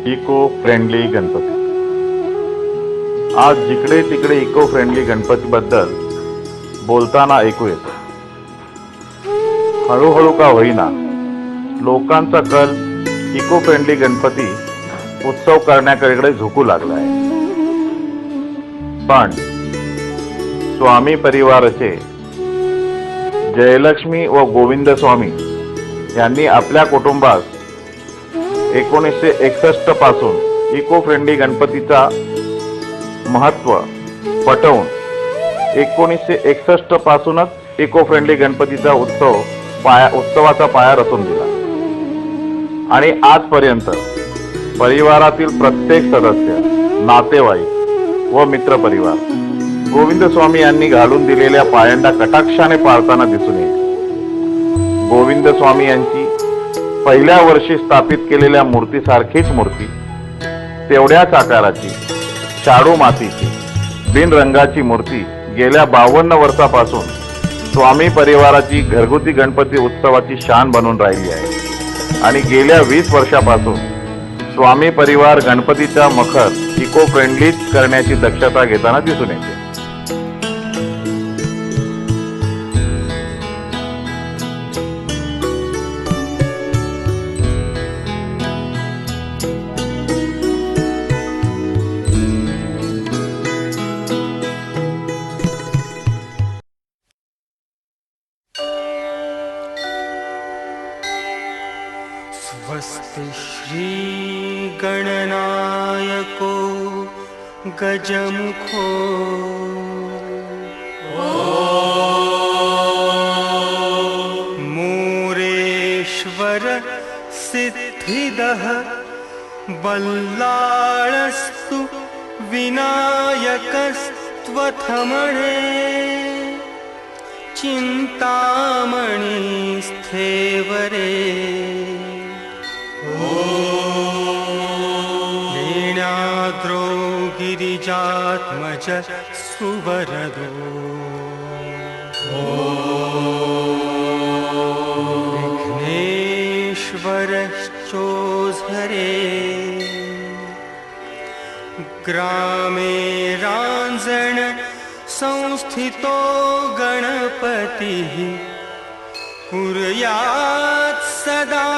Eco friendly Ganpati. आज जिकडे तिकडे इको फ्रेंडली गणपतीबद्दल बोलताना ऐकू येतं. हळूहळू का होईना लोकांचा कल इको फ्रेंडली गणपती उत्सव करण्याकडे झुकू लागला आहे. पण स्वामी परिवाराचे जयलक्ष्मी व गोविंद स्वामी यांनी आपल्या कुटुंबास 1961 पासून इको फ्रेंडली गणपतीचा महत्त्व पटवून 1961 पासूनच इको फ्रेंडली गणपतीचा उत्सवाचा पाया रचून दिला आणि आजपर्यंत परिवारातील प्रत्येक सदस्य, नातेवाईक व मित्रपरिवार गोविंद स्वामी यांनी घालून दिलेल्या पायंडा कटाक्षाने पाळताना दिसून येईल. गोविंद स्वामी यांची पहिल्या वर्षी स्थापित केलेल्या मूर्तीसारखीच मूर्ती, तेवढ्याच आकाराची, शाडू मातीची, बिनरंगाची मूर्ती गेल्या 52 वर्षापासून स्वामी परिवाराची घरगुती गणपती उत्सवाची शान बनून राहिली आहे आणि गेल्या 20 वर्षापासून स्वामी परिवार गणपतीचा मखर इको फ्रेंडली करण्याची दक्षता घेताना दिसून येते. स्वस्ति श्री गणनायको गजमुखो मूरेश्वर सिद्धिदः बल्लाळस्तु विनायकस्त्वथमणे चिन्तामणि स्थेवरे लीनाद्रो गिरिजात्मज सुवरदो विघ्नेश्वरश्चोझरे ग्रामे रांजण संस्थितो गणपतिः कुर्यात् सदा